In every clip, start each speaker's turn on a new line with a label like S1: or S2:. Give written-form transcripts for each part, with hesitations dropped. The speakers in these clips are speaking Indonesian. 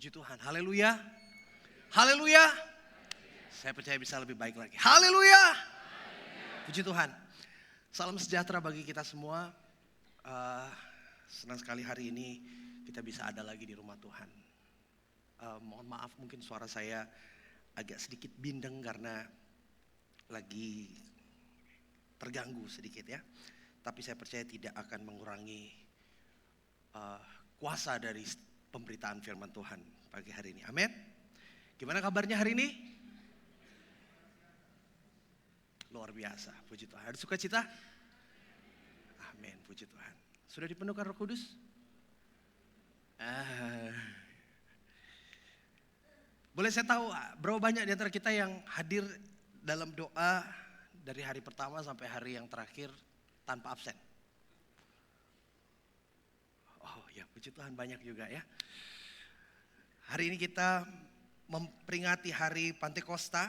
S1: Puji Tuhan, haleluya. Haleluya. Saya percaya bisa lebih baik lagi. Haleluya. Puji Tuhan. Salam sejahtera bagi kita semua. Senang sekali hari ini kita bisa ada lagi di rumah Tuhan. Mohon maaf mungkin suara saya agak sedikit bindeng karena lagi terganggu sedikit ya. Tapi saya percaya tidak akan mengurangi kuasa dari pemberitaan firman Tuhan pagi hari ini. Amin. Gimana kabarnya hari ini? Luar biasa, puji Tuhan. Ada sukacita? Amin, puji Tuhan. Sudah dipenuhkan Roh Kudus? Boleh saya tahu berapa banyak di antara kita yang hadir dalam doa dari hari pertama sampai hari yang terakhir tanpa absen? Oh ya, puji Tuhan banyak juga ya. Hari ini kita memperingati hari Pantekosta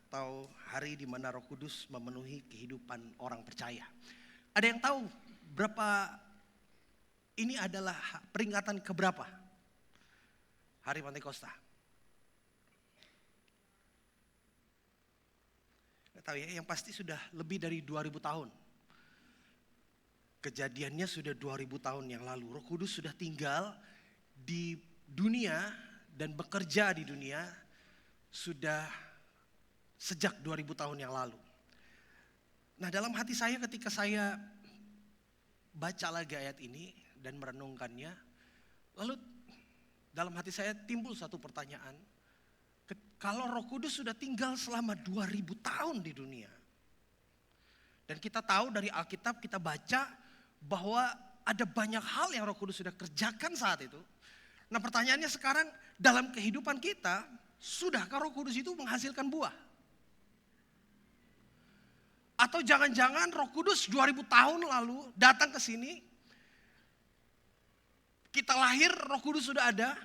S1: atau hari di mana Roh Kudus memenuhi kehidupan orang percaya. Ada yang tahu berapa ini adalah peringatan keberapa hari Pantekosta? Nggak tahu ya, yang pasti sudah lebih dari 2000 tahun. Kejadiannya sudah 2000 tahun yang lalu. Roh Kudus sudah tinggal di dunia dan bekerja di dunia sudah sejak 2000 tahun yang lalu. Nah, dalam hati saya ketika saya baca lagi ayat ini dan merenungkannya, lalu dalam hati saya timbul satu pertanyaan. Kalau Roh Kudus sudah tinggal selama 2000 tahun di dunia, dan kita tahu dari Alkitab kita baca bahwa ada banyak hal yang Roh Kudus sudah kerjakan saat itu. Nah, pertanyaannya sekarang dalam kehidupan kita, sudahkah Roh Kudus itu menghasilkan buah? Atau jangan-jangan Roh Kudus 2000 tahun lalu datang ke sini, kita lahir Roh Kudus sudah ada.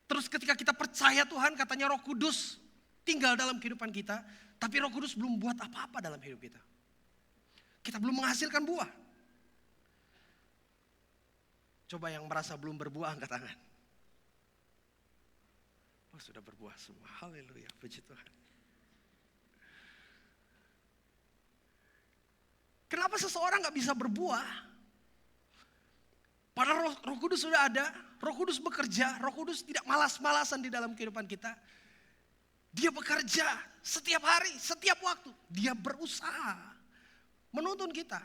S1: Terus ketika kita percaya Tuhan, katanya Roh Kudus tinggal dalam kehidupan kita, tapi Roh Kudus belum buat apa-apa dalam hidup kita. Kita belum menghasilkan buah. Coba yang merasa belum berbuah angkat tangan. Oh, sudah berbuah semua. Haleluya, puji Tuhan. Kenapa seseorang gak bisa berbuah? Padahal Roh Kudus sudah ada, Roh Kudus bekerja, Roh Kudus tidak malas-malasan di dalam kehidupan kita. Dia bekerja setiap hari, setiap waktu. Dia berusaha menuntun kita.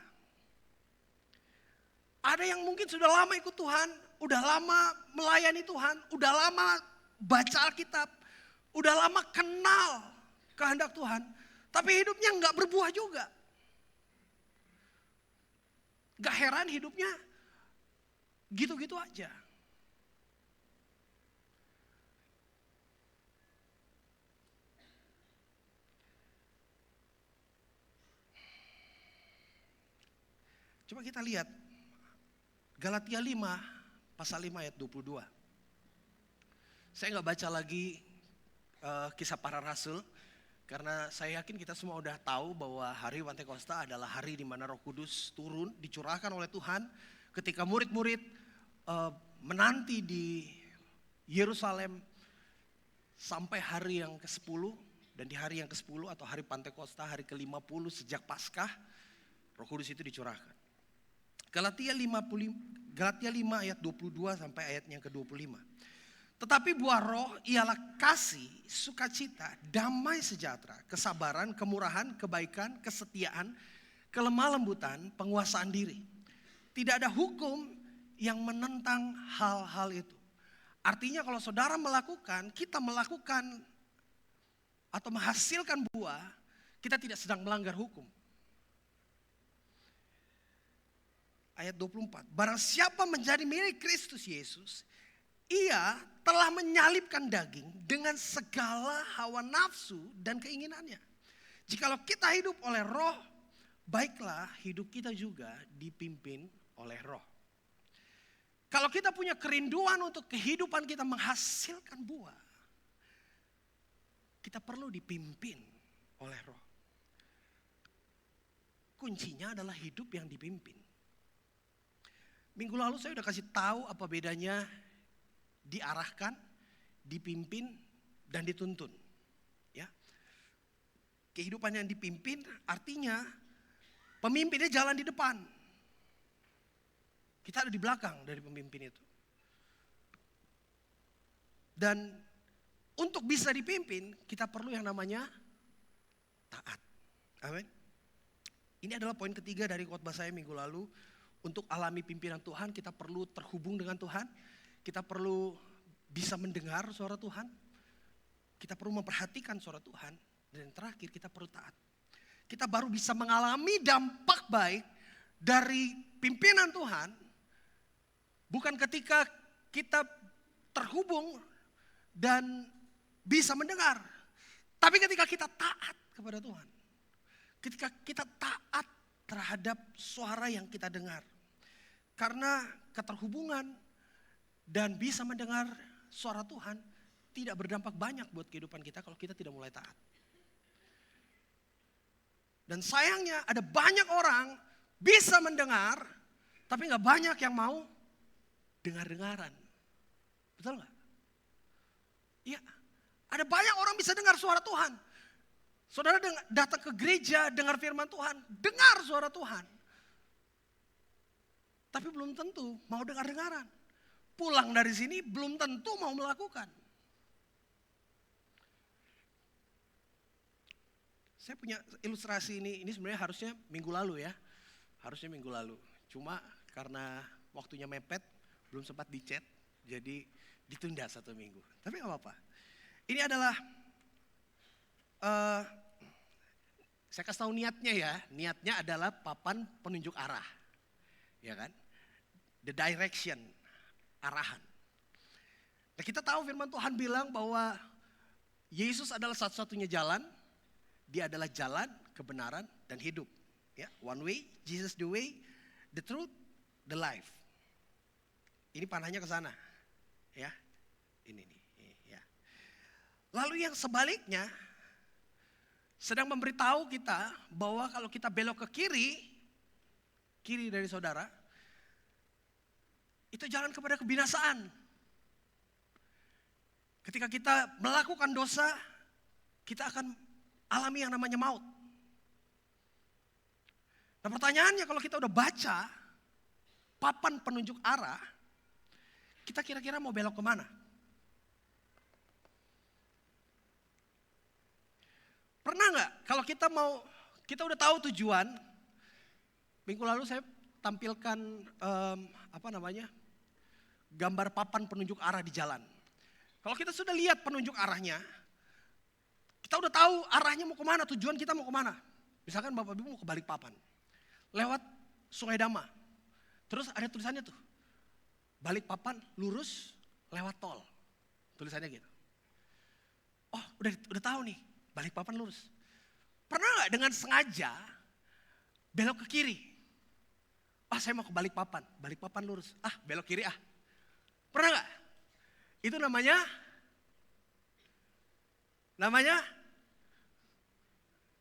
S1: Ada yang mungkin sudah lama ikut Tuhan, udah lama melayani Tuhan, udah lama baca Alkitab, udah lama kenal kehendak Tuhan, tapi hidupnya nggak berbuah juga. Gak heran hidupnya gitu-gitu aja. Coba kita lihat Galatia 5 pasal 5 ayat 22. Saya gak baca lagi kisah para rasul, karena saya yakin kita semua udah tahu bahwa hari Pantekosta adalah hari di mana Roh Kudus turun, dicurahkan oleh Tuhan ketika murid-murid menanti di Yerusalem sampai hari yang ke-10. Dan di hari yang ke-10 atau hari Pantekosta, hari ke-50 sejak Paskah, Roh Kudus itu dicurahkan. Galatia 5 ayat 22 sampai ayat yang ke-25. Tetapi buah roh ialah kasih, sukacita, damai sejahtera, kesabaran, kemurahan, kebaikan, kesetiaan, kelemah lembutan, penguasaan diri. Tidak ada hukum yang menentang hal-hal itu. Artinya kalau saudara melakukan, kita melakukan atau menghasilkan buah, kita tidak sedang melanggar hukum. Ayat 24, barang siapa menjadi milik Kristus Yesus, ia telah menyalibkan daging dengan segala hawa nafsu dan keinginannya. Jikalau kita hidup oleh roh, baiklah hidup kita juga dipimpin oleh roh. Kalau kita punya kerinduan untuk kehidupan kita menghasilkan buah, kita perlu dipimpin oleh roh. Kuncinya adalah hidup yang dipimpin. Minggu lalu saya udah kasih tahu apa bedanya diarahkan, dipimpin, dan dituntun. Ya. Kehidupan yang dipimpin artinya pemimpinnya jalan di depan. Kita ada di belakang dari pemimpin itu. Dan untuk bisa dipimpin, kita perlu yang namanya taat. Amin. Ini adalah poin ketiga dari khotbah saya minggu lalu. Untuk alami pimpinan Tuhan, kita perlu terhubung dengan Tuhan. Kita perlu bisa mendengar suara Tuhan. Kita perlu memperhatikan suara Tuhan. Dan yang terakhir, kita perlu taat. Kita baru bisa mengalami dampak baik dari pimpinan Tuhan. Bukan ketika kita terhubung dan bisa mendengar. Tapi ketika kita taat kepada Tuhan. Ketika kita taat terhadap suara yang kita dengar. Karena keterhubungan dan bisa mendengar suara Tuhan tidak berdampak banyak buat kehidupan kita kalau kita tidak mulai taat. Dan sayangnya ada banyak orang bisa mendengar tapi gak banyak yang mau dengar-dengaran. Betul gak? Iya, ada banyak orang bisa dengar suara Tuhan. Saudara datang ke gereja, dengar firman Tuhan, dengar suara Tuhan. Tapi belum tentu mau dengar-dengaran. Pulang dari sini belum tentu mau melakukan. Saya punya ilustrasi ini sebenarnya harusnya minggu lalu ya. Harusnya minggu lalu. Cuma karena waktunya mepet, belum sempat dicet, jadi ditunda 1 minggu. Tapi gak apa-apa. Ini adalah, saya kasih tahu niatnya ya. Niatnya adalah papan penunjuk arah. Ya kan? The direction, arahan. Nah, kita tahu firman Tuhan bilang bahwa Yesus adalah satu-satunya jalan. Dia adalah jalan, kebenaran, dan hidup. Ya, one way, Jesus the way, the truth, the life. Ini panahnya ke sana. Ya. Ini nih, ya. Lalu yang sebaliknya sedang memberitahu kita bahwa kalau kita belok ke kiri dari saudara, itu jalan kepada kebinasaan. Ketika kita melakukan dosa, kita akan alami yang namanya maut. Nah, pertanyaannya kalau kita udah baca papan penunjuk arah, kita kira-kira mau belok kemana? Pernah nggak kalau kita udah tahu tujuan? Minggu lalu saya tampilkan gambar papan penunjuk arah di jalan. Kalau kita sudah lihat penunjuk arahnya, kita udah tahu arahnya mau kemana, tujuan kita mau kemana. Misalkan Bapak Ibu mau ke Balikpapan, lewat Sungai Dama. Terus ada tulisannya tuh, Balikpapan lurus lewat tol. Tulisannya gitu. Oh udah tahu nih, Balikpapan lurus. Pernah gak dengan sengaja belok ke kiri? Saya mau ke Balikpapan, Balikpapan lurus. Belok kiri Pernah gak? Itu namanya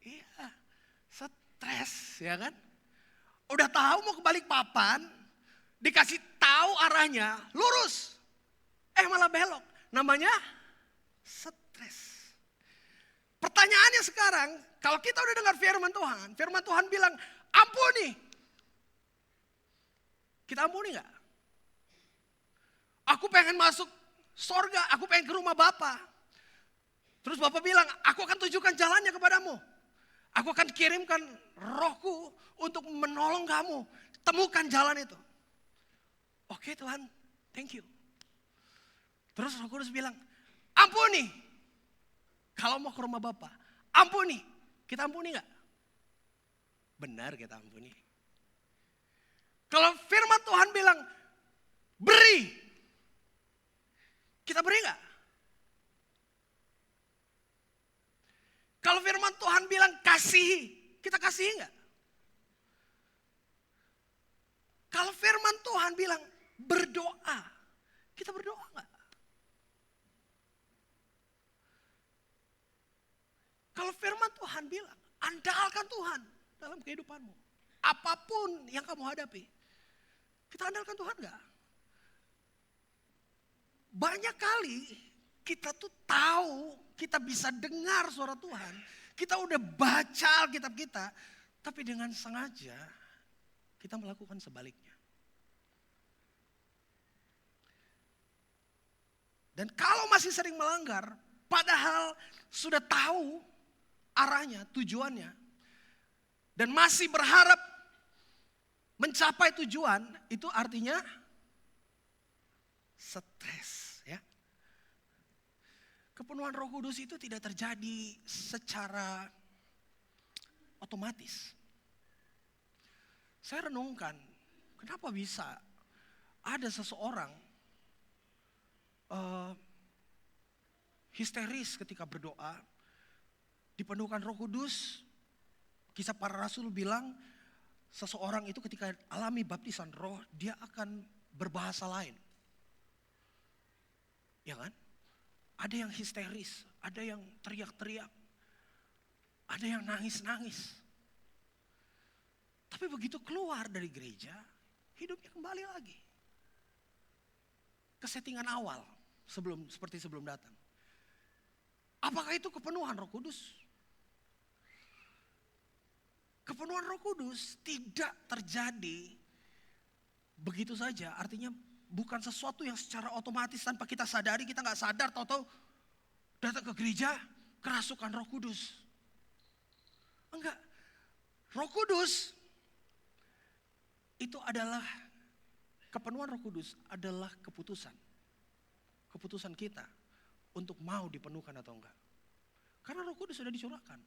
S1: iya, stres ya kan? Udah tahu mau ke Balikpapan, dikasih tahu arahnya, lurus. Malah belok. Namanya stres. Pertanyaannya sekarang, kalau kita udah dengar firman Tuhan bilang, ampuni. Kita ampuni gak? Aku pengen masuk sorga, aku pengen ke rumah Bapa. Terus Bapa bilang, aku akan tunjukkan jalannya kepadamu. Aku akan kirimkan rohku untuk menolong kamu. Temukan jalan itu. Oke Tuhan, thank you. Terus Roh Kudus bilang, ampuni. Kalau mau ke rumah Bapa, ampuni. Kita ampuni gak? Benar kita ampuni. Kalau firman Tuhan bilang, beri. Kita beri gak? Kalau firman Tuhan bilang kasihi, kita kasihi gak? Kalau firman Tuhan bilang berdoa, kita berdoa gak? Kalau firman Tuhan bilang, andalkan Tuhan dalam kehidupanmu. Apapun yang kamu hadapi, kita andalkan Tuhan gak? banyak kali kita tuh tahu, kita bisa dengar suara Tuhan. Kita udah baca Alkitab kita, tapi dengan sengaja kita melakukan sebaliknya. Dan kalau masih sering melanggar, padahal sudah tahu arahnya, tujuannya, dan masih berharap mencapai tujuan, itu artinya stres. Ya. Kepenuhan Roh Kudus itu tidak terjadi secara otomatis. Saya renungkan, kenapa bisa ada seseorang histeris ketika berdoa, dipenuhkan Roh Kudus. Kisah Para Rasul bilang seseorang itu ketika alami baptisan Roh, dia akan berbahasa lain. Ya kan? Ada yang histeris, ada yang teriak-teriak, ada yang nangis-nangis. Tapi begitu keluar dari gereja, hidupnya kembali lagi ke settingan awal, seperti sebelum datang. Apakah itu kepenuhan Roh Kudus? Kepenuhan Roh Kudus tidak terjadi begitu saja. Artinya bukan sesuatu yang secara otomatis tanpa kita sadari, kita nggak sadar, tahu-tahu datang ke gereja kerasukan Roh Kudus. Enggak. Roh Kudus itu adalah, kepenuhan Roh Kudus adalah keputusan. Keputusan kita untuk mau dipenuhkan atau enggak. Karena Roh Kudus sudah dicurahkan.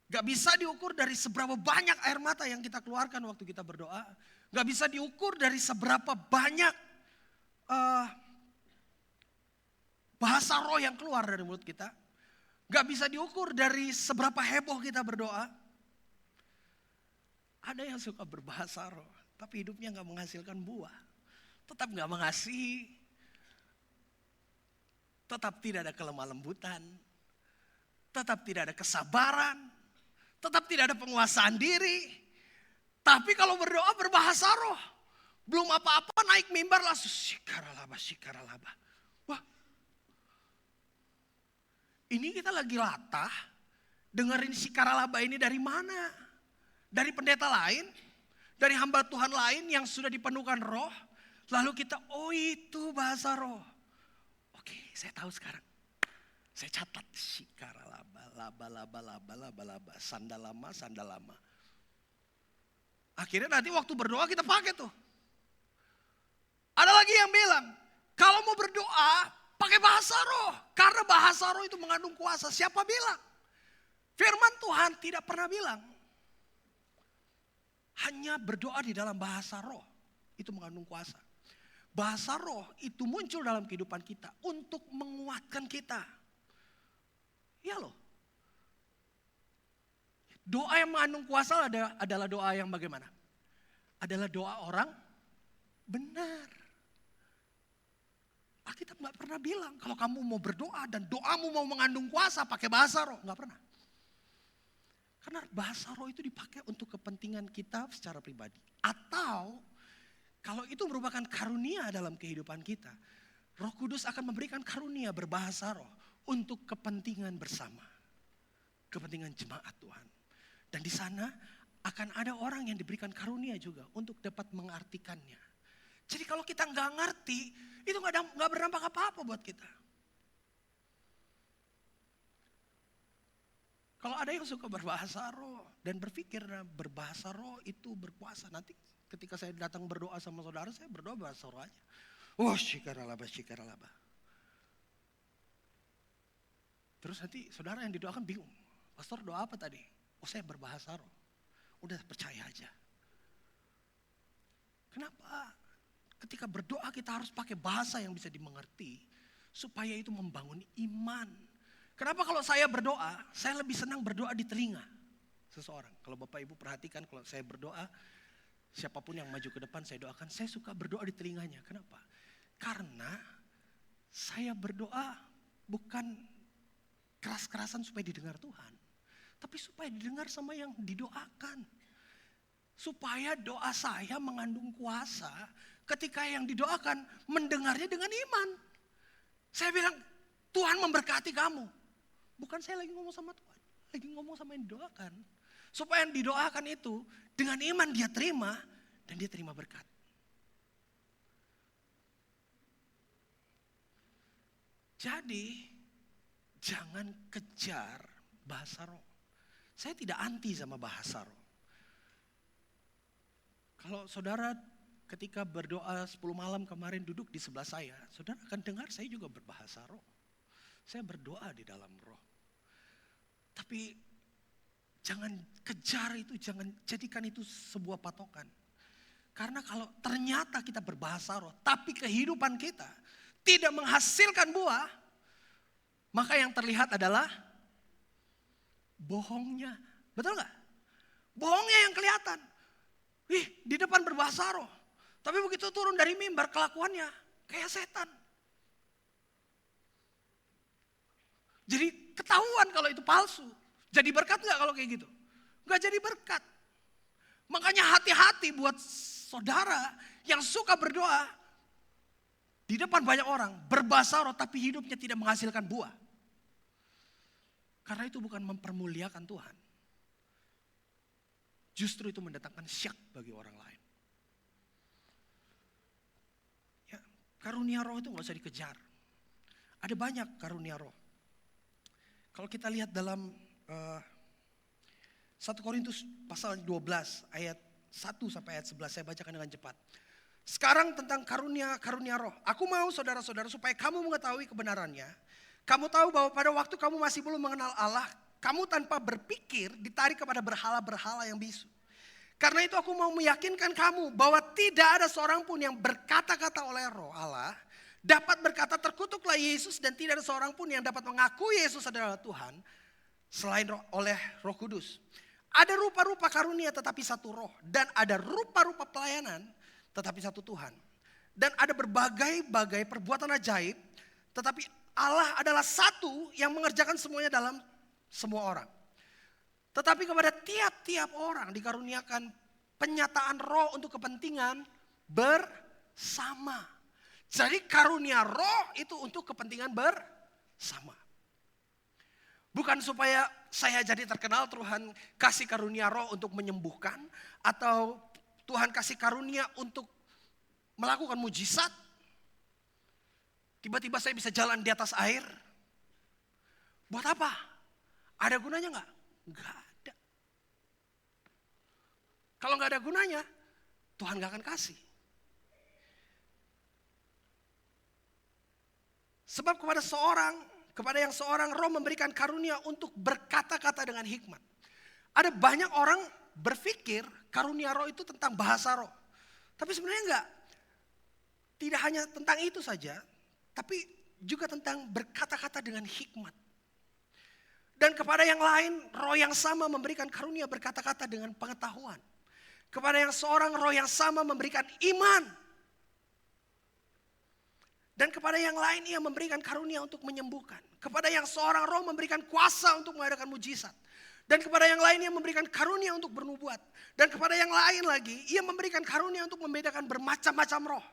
S1: Gak bisa diukur dari seberapa banyak air mata yang kita keluarkan waktu kita berdoa. Gak bisa diukur dari seberapa banyak bahasa roh yang keluar dari mulut kita. Gak bisa diukur dari seberapa heboh kita berdoa. Ada yang suka berbahasa roh, tapi hidupnya gak menghasilkan buah. Tetap gak mengasihi. Tetap tidak ada kelemah lembutan. Tetap tidak ada kesabaran. Tetap tidak ada penguasaan diri. Tapi kalau berdoa berbahasa roh, belum apa-apa naik mimbar langsung shikaralaba. Wah, ini kita lagi latah dengerin shikaralaba ini dari mana? Dari pendeta lain? Dari hamba Tuhan lain yang sudah dipenuhkan roh? Lalu kita, oh itu bahasa roh. Oke, saya tahu sekarang. Saya catat shikaralaba, laba, sandalama. Akhirnya nanti waktu berdoa kita pakai tuh. Ada lagi yang bilang, kalau mau berdoa pakai bahasa roh. Karena bahasa roh itu mengandung kuasa. Siapa bilang? Firman Tuhan tidak pernah bilang. Hanya berdoa di dalam bahasa roh itu mengandung kuasa. Bahasa roh itu muncul dalam kehidupan kita untuk menguatkan kita. Ya loh. Doa yang mengandung kuasa adalah doa yang bagaimana? Adalah doa orang benar. Alkitab gak pernah bilang kalau kamu mau berdoa dan doamu mau mengandung kuasa pakai bahasa roh. Gak pernah. Karena bahasa roh itu dipakai untuk kepentingan kita secara pribadi. Atau kalau itu merupakan karunia dalam kehidupan kita, Roh Kudus akan memberikan karunia berbahasa roh untuk kepentingan bersama. Kepentingan jemaat Tuhan. Dan di sana akan ada orang yang diberikan karunia juga untuk dapat mengartikannya. Jadi kalau kita nggak ngerti, itu nggak berdampak apa-apa buat kita. Kalau ada yang suka berbahasa roh dan berpikir berbahasa roh itu berkuasa, nanti ketika saya datang berdoa sama saudara, saya berdoa bahasa roh aja. Oh, shikaralaba. Terus nanti saudara yang didoakan bingung. Pastor doa apa tadi? Oh, saya berbahasa roh. Udah percaya aja. Kenapa? Ketika berdoa kita harus pakai bahasa yang bisa dimengerti. Supaya itu membangun iman. Kenapa kalau saya berdoa, saya lebih senang berdoa di telinga seseorang. Kalau Bapak Ibu perhatikan kalau saya berdoa, siapapun yang maju ke depan saya doakan, saya suka berdoa di telinganya. Kenapa? Karena saya berdoa bukan keras-kerasan supaya didengar Tuhan. Tapi supaya didengar sama yang didoakan. Supaya doa saya mengandung kuasa. ketika yang didoakan mendengarnya dengan iman. Saya bilang, Tuhan memberkati kamu. Bukan saya lagi ngomong sama Tuhan, lagi ngomong sama yang didoakan. Supaya yang didoakan itu dengan iman dia terima dan dia terima berkat. Jadi jangan kejar bahasa roh. Saya tidak anti sama bahasa roh. Kalau saudara ketika berdoa 10 malam kemarin duduk di sebelah saya, saudara akan dengar saya juga berbahasa roh. Saya berdoa di dalam roh. Tapi jangan kejar itu, jangan jadikan itu sebuah patokan. Karena kalau ternyata kita berbahasa roh, tapi kehidupan kita tidak menghasilkan buah, maka yang terlihat adalah bohongnya. Betul gak? Bohongnya yang kelihatan. Di depan berbahasa roh. Tapi begitu turun dari mimbar kelakuannya kayak setan. Jadi ketahuan kalau itu palsu. Jadi berkat gak kalau kayak gitu? Gak jadi berkat. Makanya hati-hati buat saudara yang suka berdoa di depan banyak orang, berbahasa roh tapi hidupnya tidak menghasilkan buah. Karena itu bukan mempermuliakan Tuhan. Justru itu mendatangkan syak bagi orang lain. Ya, karunia roh itu gak usah dikejar. Ada banyak karunia roh. Kalau kita lihat dalam 1 Korintus pasal 12 ayat 1 sampai ayat 11, saya bacakan dengan cepat. Sekarang tentang karunia roh. Aku mau saudara-saudara supaya kamu mengetahui kebenarannya. Kamu tahu bahwa pada waktu kamu masih belum mengenal Allah, kamu tanpa berpikir ditarik kepada berhala-berhala yang bisu. Karena itu aku mau meyakinkan kamu bahwa tidak ada seorang pun yang berkata-kata oleh roh Allah dapat berkata terkutuklah Yesus, dan tidak ada seorang pun yang dapat mengaku Yesus adalah Tuhan selain oleh Roh Kudus. Ada rupa-rupa karunia tetapi satu roh, dan ada rupa-rupa pelayanan tetapi satu Tuhan. Dan ada berbagai-bagai perbuatan ajaib, tetapi Allah adalah satu yang mengerjakan semuanya dalam semua orang. Tetapi kepada tiap-tiap orang dikaruniakan penyataan roh untuk kepentingan bersama. Jadi karunia roh itu untuk kepentingan bersama. Bukan supaya saya jadi terkenal, Tuhan kasih karunia roh untuk menyembuhkan, atau Tuhan kasih karunia untuk melakukan mujizat. Tiba-tiba saya bisa jalan di atas air. Buat apa? Ada gunanya enggak? Enggak ada. Kalau enggak ada gunanya, Tuhan enggak akan kasih. Sebab kepada yang seorang roh memberikan karunia untuk berkata-kata dengan hikmat. Ada banyak orang berpikir karunia roh itu tentang bahasa roh. Tapi sebenarnya enggak. Tidak hanya tentang itu saja, tapi juga tentang berkata-kata dengan hikmat. Dan kepada yang lain, roh yang sama memberikan karunia berkata-kata dengan pengetahuan. Kepada yang seorang roh yang sama memberikan iman. Dan kepada yang lain ia memberikan karunia untuk menyembuhkan. Kepada yang seorang roh memberikan kuasa untuk mengadakan mujizat. Dan kepada yang lain ia memberikan karunia untuk bernubuat. Dan kepada yang lain lagi ia memberikan karunia untuk membedakan bermacam-macam roh.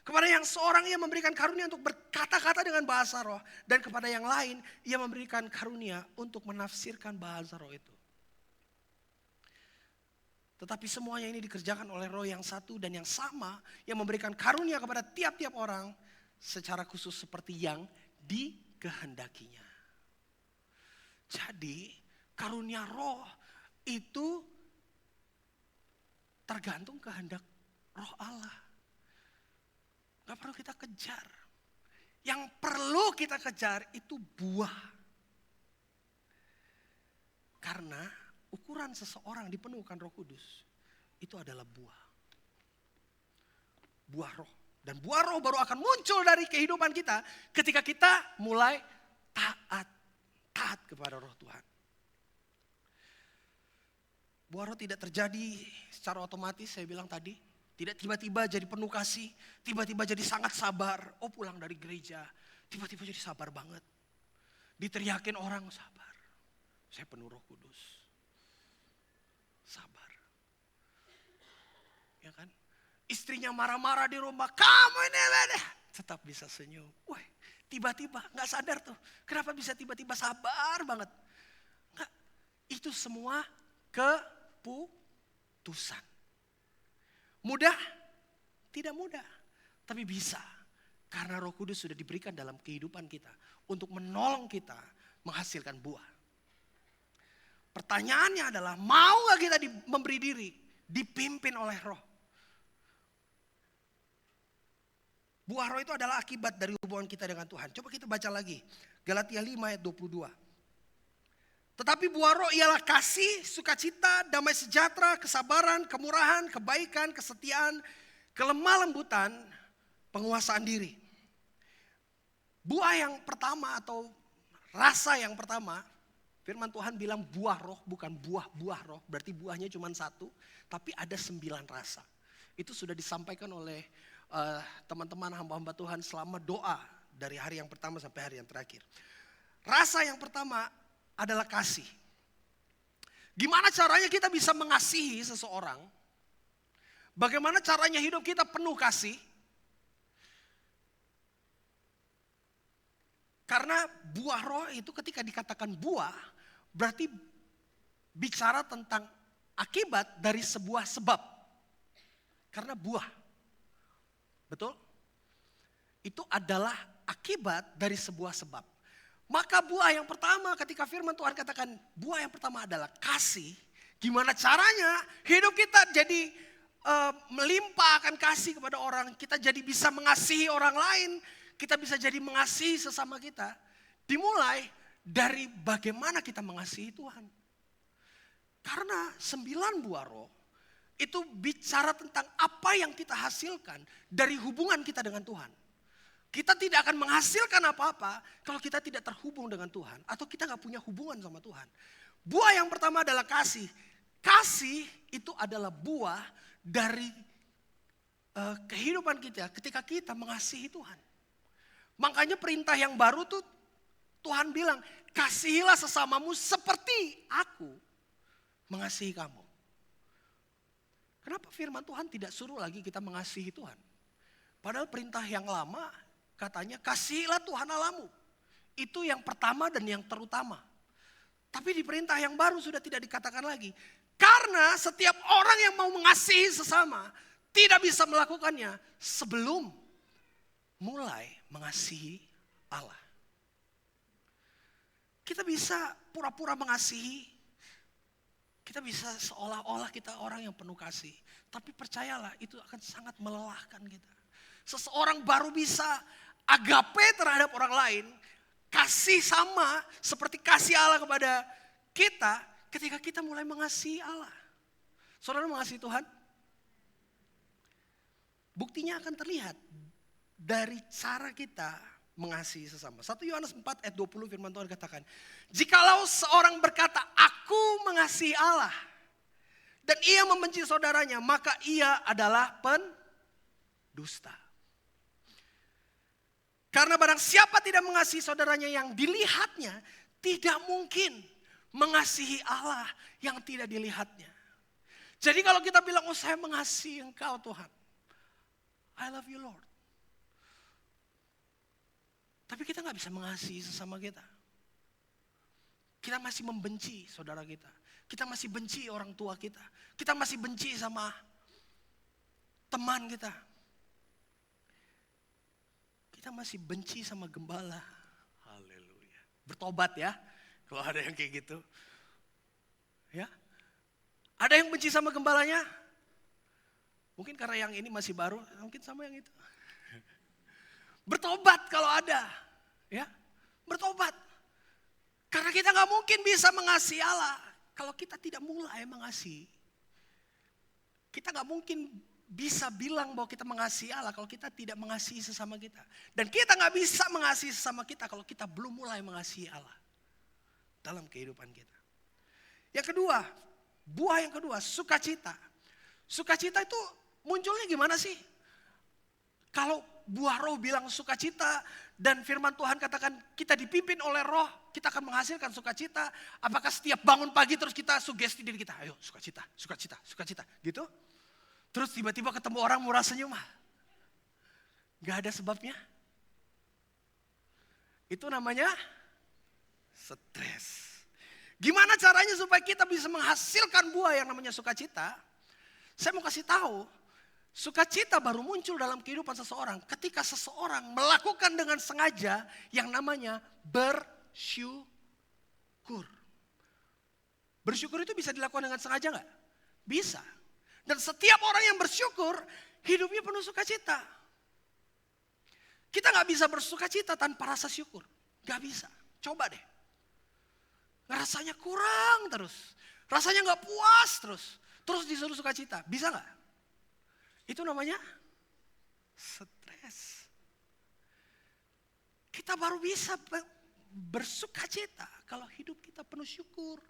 S1: Kepada yang seorang ia memberikan karunia untuk berkata-kata dengan bahasa roh. Dan kepada yang lain ia memberikan karunia untuk menafsirkan bahasa roh itu. Tetapi semuanya ini dikerjakan oleh roh yang satu dan yang sama, yang memberikan karunia kepada tiap-tiap orang secara khusus seperti yang dikehendakinya. Jadi karunia roh itu tergantung kehendak roh Allah. Gak perlu kita kejar. Yang perlu kita kejar itu buah. Karena ukuran seseorang dipenuhkan Roh Kudus itu adalah buah. Buah roh. Dan buah roh baru akan muncul dari kehidupan kita ketika kita mulai taat kepada roh Tuhan. Buah roh tidak terjadi secara otomatis, saya bilang tadi. Tidak tiba-tiba jadi penuh kasih, tiba-tiba jadi sangat sabar. Oh, pulang dari gereja, tiba-tiba jadi sabar banget. Diteriakin orang, sabar. Saya penuh Roh Kudus. Sabar. Ya kan? Istrinya marah-marah di rumah, kamu ini tetap bisa senyum. Wah, tiba-tiba nggak sadar tuh. Kenapa bisa tiba-tiba sabar banget? Nggak, itu semua keputusan. Mudah? Tidak mudah. Tapi bisa. Karena Roh Kudus sudah diberikan dalam kehidupan kita. Untuk menolong kita menghasilkan buah. Pertanyaannya adalah, mau gak kita memberi diri dipimpin oleh Roh? Buah Roh itu adalah akibat dari hubungan kita dengan Tuhan. Coba kita baca lagi. Galatia 5 ayat 22. Tetapi buah Roh ialah kasih, sukacita, damai sejahtera, kesabaran, kemurahan, kebaikan, kesetiaan, kelemah lembutan, penguasaan diri. Buah yang pertama atau rasa yang pertama, firman Tuhan bilang buah roh, bukan buah-buah roh. Berarti buahnya cuma satu, tapi ada 9 rasa. Itu sudah disampaikan oleh teman-teman hamba-hamba Tuhan selama doa dari hari yang pertama sampai hari yang terakhir. Rasa yang pertama adalah kasih. Gimana caranya kita bisa mengasihi seseorang? Bagaimana caranya hidup kita penuh kasih? Karena buah roh itu ketika dikatakan buah, berarti bicara tentang akibat dari sebuah sebab. Karena buah, betul? Itu adalah akibat dari sebuah sebab. Maka buah yang pertama ketika firman Tuhan katakan buah yang pertama adalah kasih. Gimana caranya hidup kita jadi melimpah akan kasih kepada orang. Kita jadi bisa mengasihi orang lain. Kita bisa jadi mengasihi sesama kita. Dimulai dari bagaimana kita mengasihi Tuhan. Karena 9 buah roh itu bicara tentang apa yang kita hasilkan dari hubungan kita dengan Tuhan. Kita tidak akan menghasilkan apa-apa kalau kita tidak terhubung dengan Tuhan. Atau kita gak punya hubungan sama Tuhan. Buah yang pertama adalah kasih. Kasih itu adalah buah dari kehidupan kita ketika kita mengasihi Tuhan. Makanya perintah yang baru tuh Tuhan bilang, kasihilah sesamamu seperti aku mengasihi kamu. Kenapa firman Tuhan tidak suruh lagi kita mengasihi Tuhan? Padahal perintah yang lama katanya kasihilah Tuhan Allahmu. Itu yang pertama dan yang terutama. Tapi di perintah yang baru sudah tidak dikatakan lagi. Karena setiap orang yang mau mengasihi sesama tidak bisa melakukannya sebelum mulai mengasihi Allah. Kita bisa pura-pura mengasihi. Kita bisa seolah-olah kita orang yang penuh kasih. Tapi percayalah itu akan sangat melelahkan kita. Seseorang baru bisa agape terhadap orang lain. Kasih sama seperti kasih Allah kepada kita ketika kita mulai mengasihi Allah. Saudara mengasihi Tuhan? Buktinya akan terlihat dari cara kita mengasihi sesama. 1 Yohanes 4 ayat 20 firman Tuhan katakan, jikalau seorang berkata, aku mengasihi Allah, dan ia membenci saudaranya, maka ia adalah pendusta. Karena barang siapa tidak mengasihi saudaranya yang dilihatnya, tidak mungkin mengasihi Allah yang tidak dilihatnya. Jadi kalau kita bilang, oh saya mengasihi engkau Tuhan, I love you Lord. Tapi kita gak bisa mengasihi sesama kita. Kita masih membenci saudara kita. Kita masih benci orang tua kita. Kita masih benci sama teman kita. Kita masih benci sama gembala. Haleluya. Bertobat ya. Kalau ada yang kayak gitu. Ya. Ada yang benci sama gembalanya? Mungkin karena yang ini masih baru. Mungkin sama yang itu. Bertobat kalau ada, ya, bertobat. Karena kita nggak mungkin bisa mengasihi Allah kalau kita tidak mulai mengasihi. Kita nggak mungkin bisa bilang bahwa kita mengasihi Allah kalau kita tidak mengasihi sesama kita. Dan kita nggak bisa mengasihi sesama kita kalau kita belum mulai mengasihi Allah dalam kehidupan kita. Yang kedua, buah yang kedua, sukacita. Sukacita itu munculnya gimana sih? Kalau buah roh bilang sukacita dan firman Tuhan katakan kita dipimpin oleh roh, kita akan menghasilkan sukacita. Apakah setiap bangun pagi terus kita sugesti diri kita, ayo sukacita, sukacita, sukacita, gitu? Terus tiba-tiba ketemu orang murah senyum. Gak ada sebabnya. Itu namanya stres. Gimana caranya supaya kita bisa menghasilkan buah yang namanya sukacita? Saya mau kasih tahu, sukacita baru muncul dalam kehidupan seseorang ketika seseorang melakukan dengan sengaja yang namanya bersyukur. Bersyukur itu bisa dilakukan dengan sengaja nggak? Bisa. Dan setiap orang yang bersyukur, hidupnya penuh sukacita. Kita nggak bisa bersukacita tanpa rasa syukur. Nggak bisa. Coba deh. Rasanya kurang terus. Rasanya nggak puas terus. Terus disuruh sukacita. Bisa nggak? Itu namanya stres. Kita baru bisa bersukacita kalau hidup kita penuh syukur.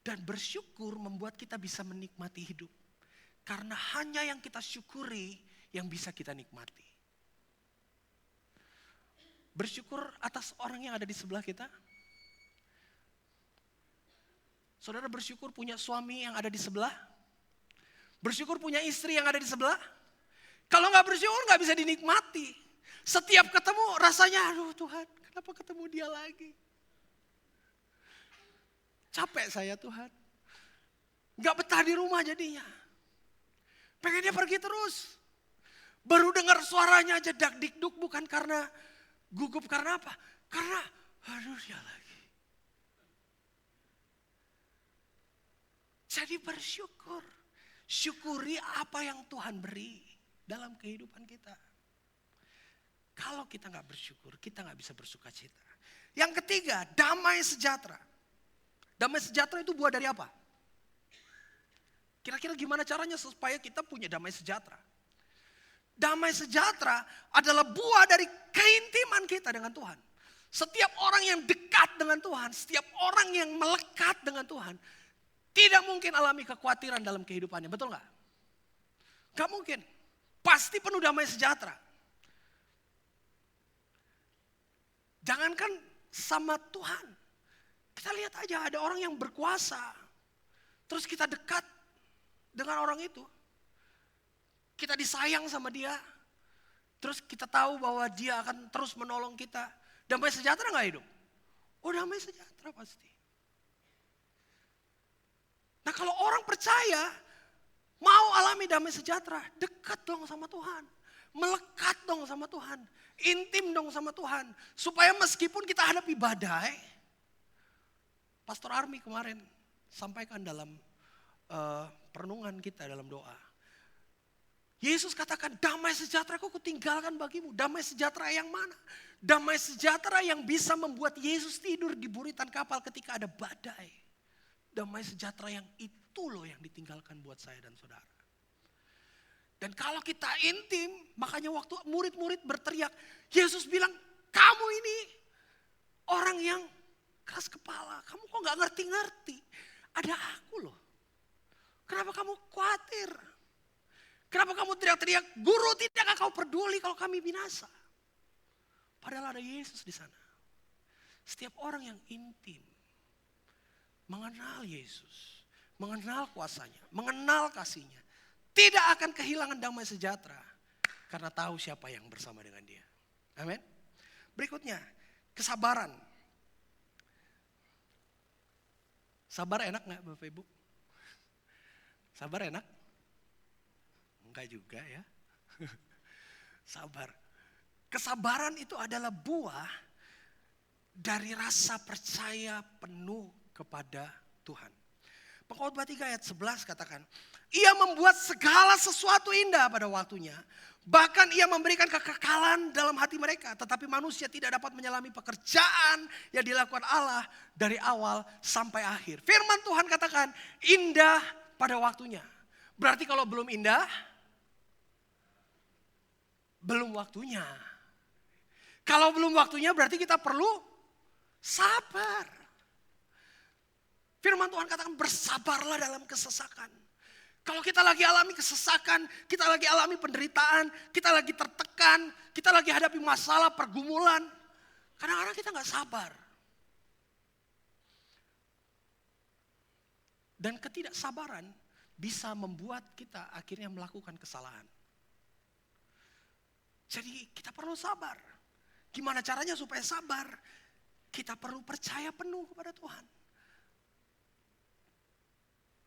S1: Dan bersyukur membuat kita bisa menikmati hidup. Karena hanya yang kita syukuri yang bisa kita nikmati. Bersyukur atas orang yang ada di sebelah kita. Saudara bersyukur punya suami yang ada di sebelah. Bersyukur punya istri yang ada di sebelah. Kalau gak bersyukur gak bisa dinikmati. Setiap ketemu rasanya, aduh Tuhan, kenapa ketemu dia lagi? Capek saya Tuhan. Gak betah di rumah jadinya. Pengennya pergi terus. Baru dengar suaranya aja dak dikduk, bukan karena gugup, karena apa? Karena aduh dia lagi. Jadi bersyukur. Syukuri apa yang Tuhan beri dalam kehidupan kita. Kalau kita gak bersyukur, kita gak bisa bersukacita. Yang ketiga, damai sejahtera. Damai sejahtera itu buah dari apa? Kira-kira gimana caranya supaya kita punya damai sejahtera? Damai sejahtera adalah buah dari keintiman kita dengan Tuhan. Setiap orang yang dekat dengan Tuhan, setiap orang yang melekat dengan Tuhan, tidak mungkin alami kekhawatiran dalam kehidupannya. Betul gak? Gak mungkin. Pasti penuh damai sejahtera. Jangankan sama Tuhan. Kita lihat aja ada orang yang berkuasa. Terus kita dekat dengan orang itu. Kita disayang sama dia. Terus kita tahu bahwa dia akan terus menolong kita. Damai sejahtera gak hidup? Oh damai sejahtera pasti. Nah kalau orang percaya, mau alami damai sejahtera, dekat dong sama Tuhan. Melekat dong sama Tuhan. Intim dong sama Tuhan. Supaya meskipun kita hadapi badai, Pastor Army kemarin sampaikan dalam perenungan kita dalam doa. Yesus katakan damai sejahtera aku tinggalkan bagimu. Damai sejahtera yang mana? Damai sejahtera yang bisa membuat Yesus tidur di buritan kapal ketika ada badai. Damai sejahtera yang itu loh yang ditinggalkan buat saya dan saudara. Dan kalau kita intim, makanya waktu murid-murid berteriak, Yesus bilang, kamu ini orang yang keras kepala, kamu kok gak ngerti-ngerti. Ada aku loh. Kenapa kamu khawatir? Kenapa kamu teriak-teriak, guru tidakkah kau peduli kalau kami binasa? Padahal ada Yesus di sana. Setiap orang yang intim, mengenal Yesus, mengenal kuasanya, mengenal kasihnya, tidak akan kehilangan damai sejahtera. Karena tahu siapa yang bersama dengan dia. Amin. Berikutnya, kesabaran. Sabar enak gak Bapak Ibu? Sabar enak? Enggak juga ya. Sabar. Kesabaran itu adalah buah dari rasa percaya penuh kepada Tuhan. Pengkhotbah 3 ayat 11 katakan, ia membuat segala sesuatu indah pada waktunya. Bahkan ia memberikan kekekalan dalam hati mereka. Tetapi manusia tidak dapat menyelami pekerjaan yang dilakukan Allah dari awal sampai akhir. Firman Tuhan katakan indah pada waktunya. Berarti kalau belum indah, belum waktunya. Kalau belum waktunya berarti kita perlu sabar. Firman Tuhan katakan bersabarlah dalam kesesakan. Kalau kita lagi alami kesesakan, kita lagi alami penderitaan, kita lagi tertekan, kita lagi hadapi masalah, pergumulan. Kadang-kadang kita gak sabar. Dan ketidaksabaran bisa membuat kita akhirnya melakukan kesalahan. Jadi kita perlu sabar. Gimana caranya supaya sabar? Kita perlu percaya penuh kepada Tuhan.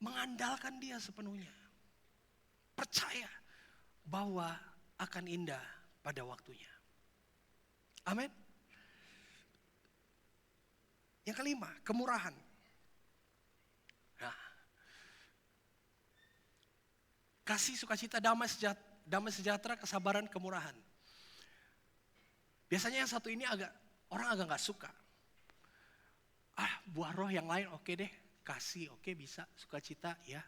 S1: Mengandalkan Dia sepenuhnya. Percaya bahwa akan indah pada waktunya. Amin. Yang kelima, kemurahan. Nah, kasih, sukacita, damai sejahtera, kesabaran, kemurahan. Biasanya yang satu ini orang agak gak suka. Buah roh yang lain oke deh. Kasih oke bisa, sukacita ya.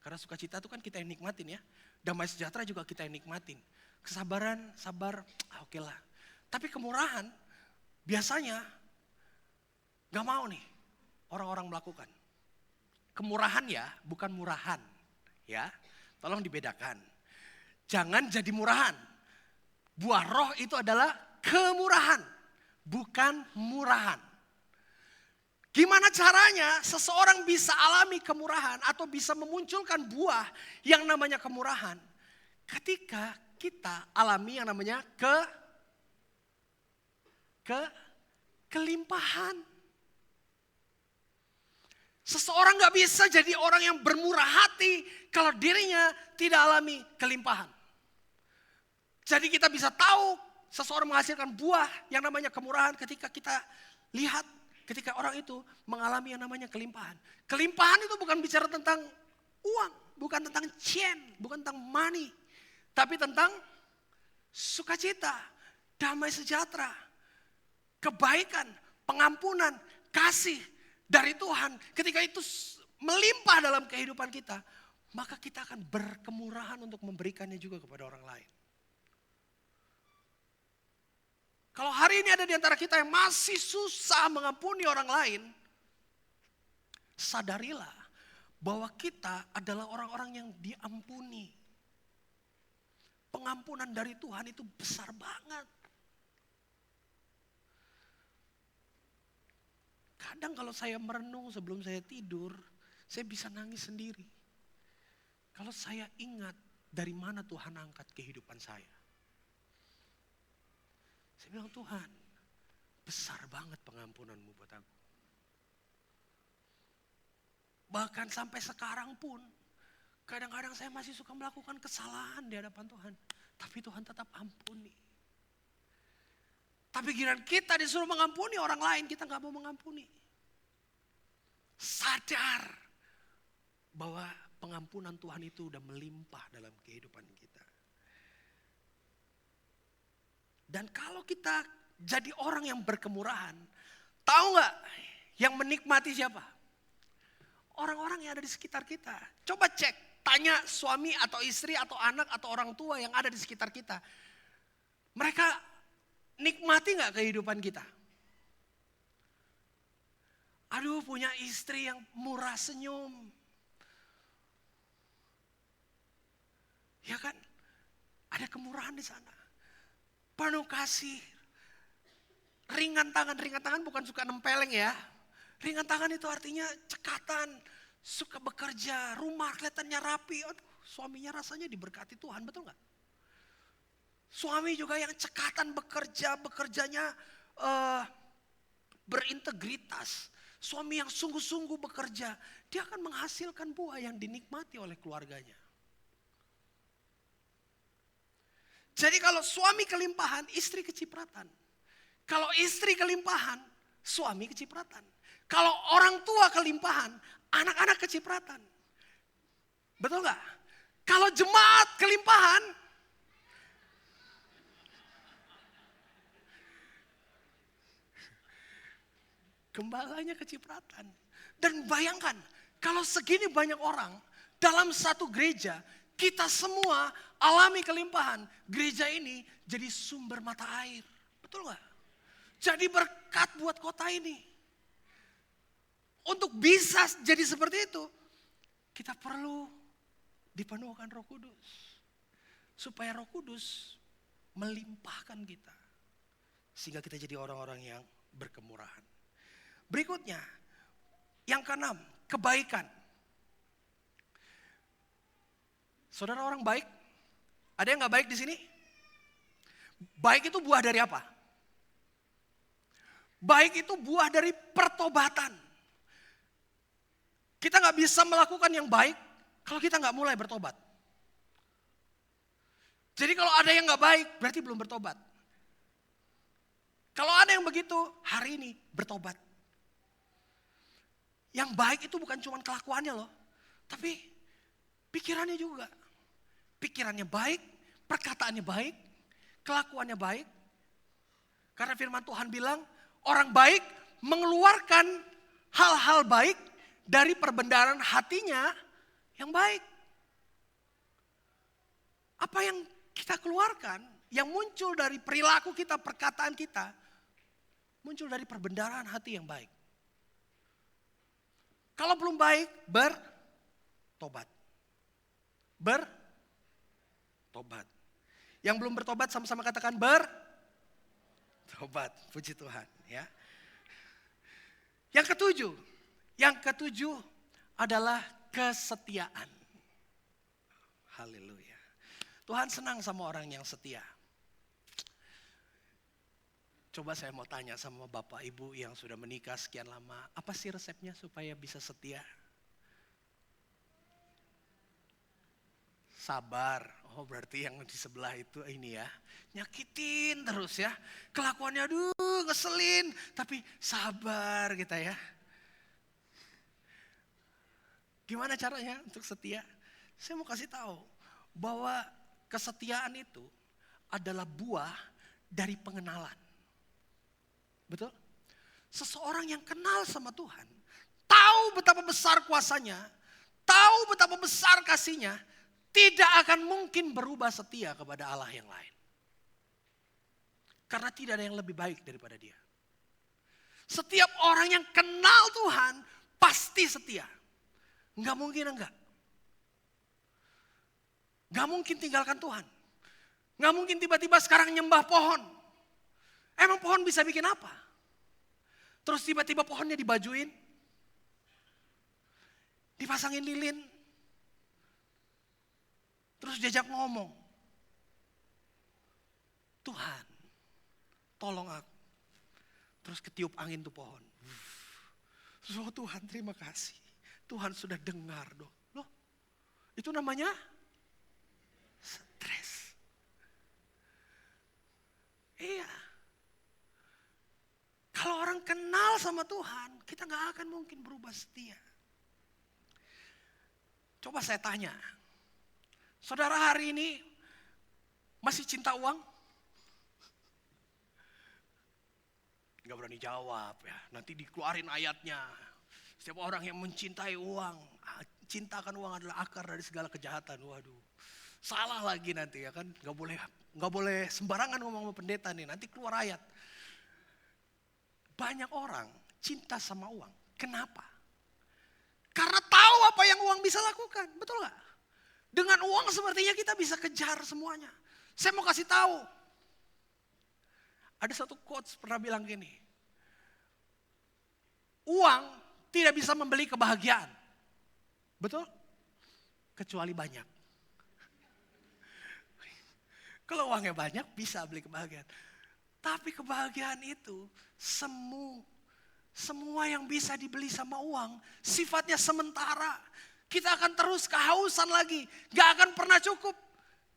S1: Karena sukacita itu kan kita yang nikmatin ya. Damai sejahtera juga kita yang nikmatin. Kesabaran, sabar, oke lah. Tapi kemurahan biasanya gak mau nih orang-orang melakukan. Kemurahan ya, bukan murahan. Ya, tolong dibedakan. Jangan jadi murahan. Buah roh itu adalah kemurahan, bukan murahan. Gimana caranya seseorang bisa alami kemurahan atau bisa memunculkan buah yang namanya kemurahan? Ketika kita alami yang namanya kelimpahan. Seseorang gak bisa jadi orang yang bermurah hati kalau dirinya tidak alami kelimpahan. Jadi kita bisa tahu seseorang menghasilkan buah yang namanya kemurahan ketika kita lihat, ketika orang itu mengalami yang namanya kelimpahan. Kelimpahan itu bukan bicara tentang uang, bukan tentang bukan tentang money. Tapi tentang sukacita, damai sejahtera, kebaikan, pengampunan, kasih dari Tuhan. Ketika itu melimpah dalam kehidupan kita, maka kita akan berkemurahan untuk memberikannya juga kepada orang lain. Kalau hari ini ada di antara kita yang masih susah mengampuni orang lain, sadarilah bahwa kita adalah orang-orang yang diampuni. Pengampunan dari Tuhan itu besar banget. Kadang kalau saya merenung sebelum saya tidur, saya bisa nangis sendiri. Kalau saya ingat dari mana Tuhan angkat kehidupan saya. Saya bilang, Tuhan, besar banget pengampunanmu buat aku. Bahkan sampai sekarang pun, kadang-kadang saya masih suka melakukan kesalahan di hadapan Tuhan. Tapi Tuhan tetap ampuni. Tapi giliran kita disuruh mengampuni orang lain, kita gak mau mengampuni. Sadar bahwa pengampunan Tuhan itu udah melimpah dalam kehidupan kita. Dan kalau kita jadi orang yang berkemurahan, tahu gak yang menikmati siapa? Orang-orang yang ada di sekitar kita. Coba cek, tanya suami atau istri atau anak atau orang tua yang ada di sekitar kita. Mereka nikmati gak kehidupan kita? Aduh, punya istri yang murah senyum. Ya kan? Ada kemurahan di sana. Penuh kasih. Ringan tangan bukan suka nempeleng ya. Ringan tangan itu artinya cekatan. Suka bekerja, rumah kelihatannya rapi. Aduh, suaminya rasanya diberkati Tuhan, betul gak? Suami juga yang cekatan bekerjanya berintegritas. Suami yang sungguh-sungguh bekerja, dia akan menghasilkan buah yang dinikmati oleh keluarganya. Jadi kalau suami kelimpahan, istri kecipratan. Kalau istri kelimpahan, suami kecipratan. Kalau orang tua kelimpahan, anak-anak kecipratan. Betul gak? Kalau jemaat kelimpahan, gembalanya kecipratan. Dan bayangkan, kalau segini banyak orang dalam satu gereja, kita semua alami kelimpahan. Gereja ini jadi sumber mata air. Betul gak? Jadi berkat buat kota ini. Untuk bisa jadi seperti itu, kita perlu dipenuhkan Roh Kudus. Supaya Roh Kudus melimpahkan kita. Sehingga kita jadi orang-orang yang berkemurahan. Berikutnya, yang keenam, kebaikan. Saudara orang baik? Ada yang gak baik di sini? Baik itu buah dari apa? Baik itu buah dari pertobatan. Kita gak bisa melakukan yang baik kalau kita gak mulai bertobat. Jadi kalau ada yang gak baik, berarti belum bertobat. Kalau ada yang begitu, hari ini bertobat. Yang baik itu bukan cuma kelakuannya loh, tapi pikirannya juga. Pikirannya baik, perkataannya baik, kelakuannya baik. Karena firman Tuhan bilang, orang baik mengeluarkan hal-hal baik dari perbendaharaan hatinya yang baik. Apa yang kita keluarkan, yang muncul dari perilaku kita, perkataan kita, muncul dari perbendaharaan hati yang baik. Kalau belum baik, bertobat. Bertobat. Yang belum bertobat sama-sama katakan bertobat. Puji Tuhan ya. Yang ketujuh adalah kesetiaan. Haleluya. Tuhan senang sama orang yang setia. Coba saya mau tanya sama Bapak Ibu yang sudah menikah sekian lama. Apa sih resepnya supaya bisa setia? Sabar. Oh berarti yang di sebelah itu ini ya. Nyakitin terus ya. Kelakuannya aduh ngeselin. Tapi sabar kita ya. Gimana caranya untuk setia? Saya mau kasih tahu bahwa kesetiaan itu adalah buah dari pengenalan. Betul? Seseorang yang kenal sama Tuhan, tahu betapa besar kuasanya, tahu betapa besar kasihnya, tidak akan mungkin berubah setia kepada Allah yang lain. Karena tidak ada yang lebih baik daripada dia. Setiap orang yang kenal Tuhan, pasti setia. Enggak mungkin enggak. Enggak mungkin tinggalkan Tuhan. Enggak mungkin tiba-tiba sekarang nyembah pohon. Emang pohon bisa bikin apa? Terus tiba-tiba pohonnya dibajuin. Dipasangin lilin. Terus diajak ngomong. Tuhan, tolong aku. Terus ketiup angin tuh pohon. Oh Tuhan terima kasih. Tuhan sudah dengar dong. Loh, itu namanya stres. Iya. Kalau orang kenal sama Tuhan, kita gak akan mungkin berubah setia. Coba saya tanya, saudara hari ini masih cinta uang? Gak berani jawab ya, nanti dikeluarin ayatnya. Setiap orang yang mencintai uang, cintakan uang adalah akar dari segala kejahatan. Waduh, salah lagi nanti ya kan, gak boleh sembarangan ngomong sama pendeta nih, nanti keluar ayat. Banyak orang cinta sama uang. Kenapa? Karena tahu apa yang uang bisa lakukan. Betul gak? Dengan uang sepertinya kita bisa kejar semuanya. Saya mau kasih tahu. Ada satu quotes pernah bilang gini. Uang tidak bisa membeli kebahagiaan. Betul? Kecuali banyak. Kalau uangnya banyak bisa beli kebahagiaan. Tapi kebahagiaan itu semua yang bisa dibeli sama uang sifatnya sementara. Kita akan terus kehausan lagi, gak akan pernah cukup.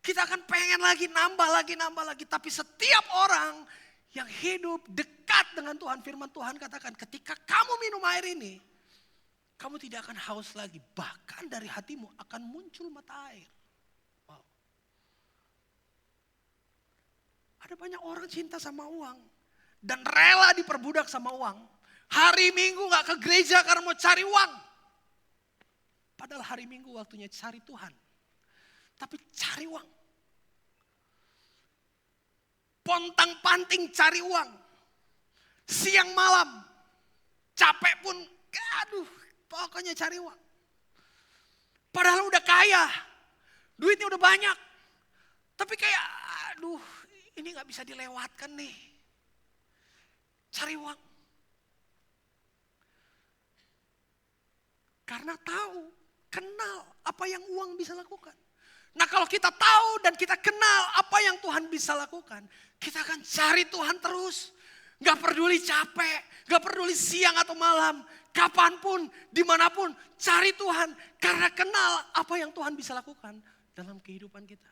S1: Kita akan pengen lagi, nambah lagi. Tapi setiap orang yang hidup dekat dengan Tuhan, firman Tuhan katakan ketika kamu minum air ini, kamu tidak akan haus lagi. Bahkan dari hatimu akan muncul mata air. Wow. Ada banyak orang cinta sama uang. Dan rela diperbudak sama uang. Hari Minggu gak ke gereja karena mau cari uang. Padahal hari Minggu waktunya cari Tuhan. Tapi cari uang. Pontang-panting cari uang. Siang malam. Capek pun, aduh pokoknya cari uang. Padahal udah kaya. Duitnya udah banyak. Tapi kayak aduh ini gak bisa dilewatkan nih. Cari uang. Karena tahu, kenal apa yang uang bisa lakukan. Nah kalau kita tahu dan kita kenal apa yang Tuhan bisa lakukan, kita akan cari Tuhan terus. Gak peduli capek, gak peduli siang atau malam, kapanpun, dimanapun, cari Tuhan. Karena kenal apa yang Tuhan bisa lakukan dalam kehidupan kita.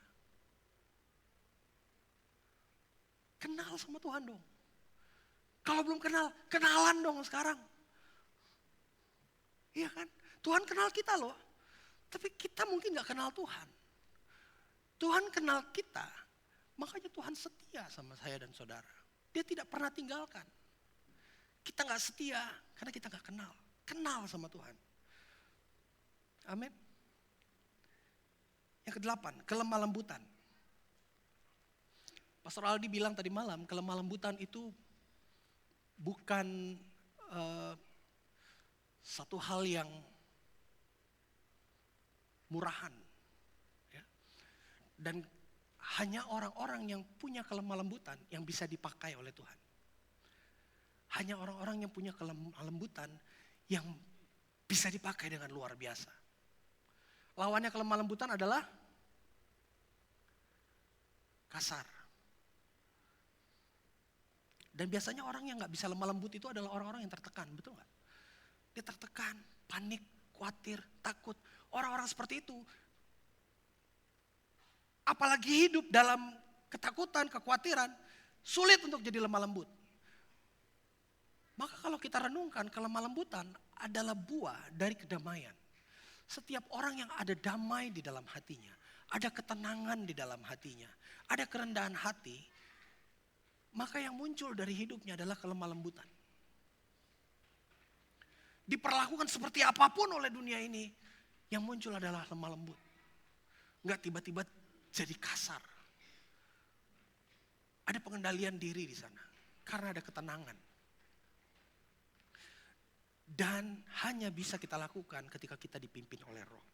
S1: Kenal sama Tuhan dong. Kalau belum kenal, kenalan dong sekarang. Iya kan? Tuhan kenal kita loh. Tapi kita mungkin gak kenal Tuhan. Tuhan kenal kita, makanya Tuhan setia sama saya dan saudara. Dia tidak pernah tinggalkan. Kita gak setia karena kita gak kenal. Kenal sama Tuhan. Amin. Yang ke-8, kelemah lembutan. Pastor Aldi bilang tadi malam, kelemah lembutan itu bukan satu hal yang murahan. Dan hanya orang-orang yang punya kelemah lembutan yang bisa dipakai oleh Tuhan. Hanya orang-orang yang punya kelemah lembutan yang bisa dipakai dengan luar biasa. Lawannya kelemah lembutan adalah kasar. Dan biasanya orang yang gak bisa lemah lembut itu adalah orang-orang yang tertekan, betul gak? Dia tertekan, panik, khawatir, takut. Orang-orang seperti itu, apalagi hidup dalam ketakutan, kekhawatiran, sulit untuk jadi lemah lembut. Maka kalau kita renungkan, kelemah lembutan adalah buah dari kedamaian. Setiap orang yang ada damai di dalam hatinya, ada ketenangan di dalam hatinya, ada kerendahan hati, maka yang muncul dari hidupnya adalah kelemah lembutan. Diperlakukan seperti apapun oleh dunia ini, yang muncul adalah lemah lembut. Enggak tiba-tiba jadi kasar. Ada pengendalian diri di sana. Karena ada ketenangan. Dan hanya bisa kita lakukan ketika kita dipimpin oleh Roh.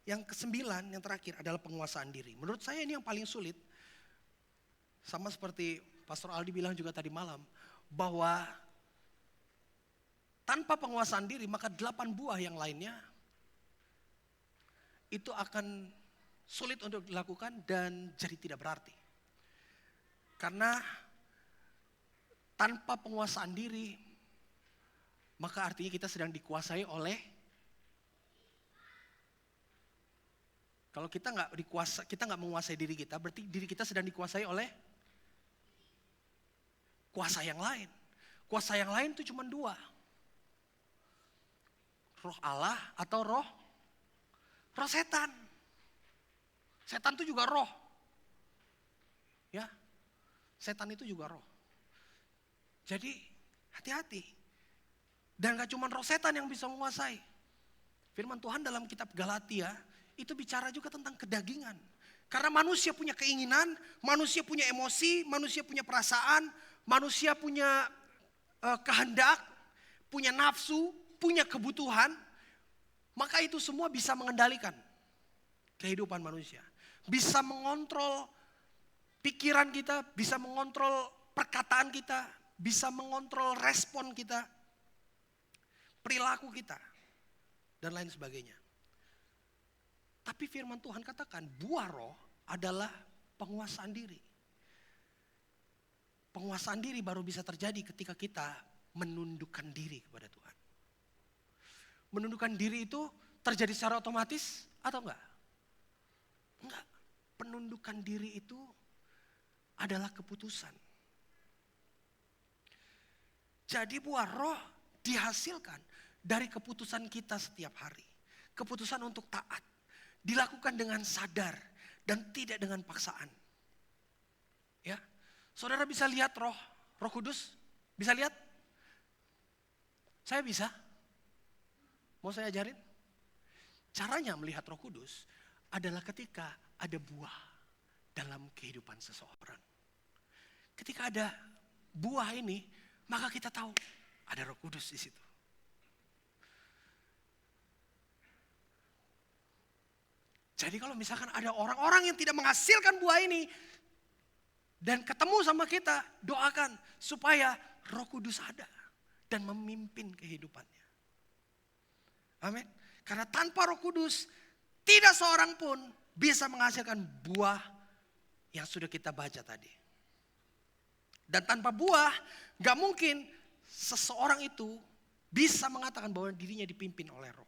S1: Yang ke-9, yang terakhir adalah penguasaan diri. Menurut saya ini yang paling sulit. Sama seperti Pastor Aldi bilang juga tadi malam. Bahwa tanpa penguasaan diri maka 8 buah yang lainnya itu akan sulit untuk dilakukan dan jadi tidak berarti. Karena tanpa penguasaan diri, maka artinya kita sedang dikuasai oleh, kalau kita nggak menguasai diri kita, berarti diri kita sedang dikuasai oleh kuasa yang lain. Kuasa yang lain itu cuma 2. Roh Allah atau roh setan. Setan itu juga roh. Ya. Setan itu juga roh. Jadi hati-hati. Dan gak cuma roh setan yang bisa menguasai. Firman Tuhan dalam kitab Galatia itu bicara juga tentang kedagingan. Karena manusia punya keinginan, manusia punya emosi, manusia punya perasaan, manusia punya kehendak, punya nafsu, punya kebutuhan. Maka itu semua bisa mengendalikan kehidupan manusia. Bisa mengontrol pikiran kita, bisa mengontrol perkataan kita, bisa mengontrol respon kita, perilaku kita, dan lain sebagainya. Tapi firman Tuhan katakan buah roh adalah penguasaan diri. Penguasaan diri baru bisa terjadi ketika kita menundukkan diri kepada Tuhan. Menundukkan diri itu terjadi secara otomatis atau enggak? Enggak. Penundukan diri itu adalah keputusan. Jadi buah roh dihasilkan dari keputusan kita setiap hari. Keputusan untuk taat. Dilakukan dengan sadar dan tidak dengan paksaan. Ya. Saudara bisa lihat Roh Kudus? Bisa lihat? Saya bisa. Mau saya ajarin? Caranya melihat Roh Kudus adalah ketika ada buah dalam kehidupan seseorang. Ketika ada buah ini, maka kita tahu ada Roh Kudus di situ. Jadi kalau misalkan ada orang-orang yang tidak menghasilkan buah ini dan ketemu sama kita, doakan supaya Roh Kudus ada dan memimpin kehidupannya. Amin. Karena tanpa Roh Kudus tidak seorang pun bisa menghasilkan buah yang sudah kita baca tadi. Dan tanpa buah, gak mungkin seseorang itu bisa mengatakan bahwa dirinya dipimpin oleh Roh.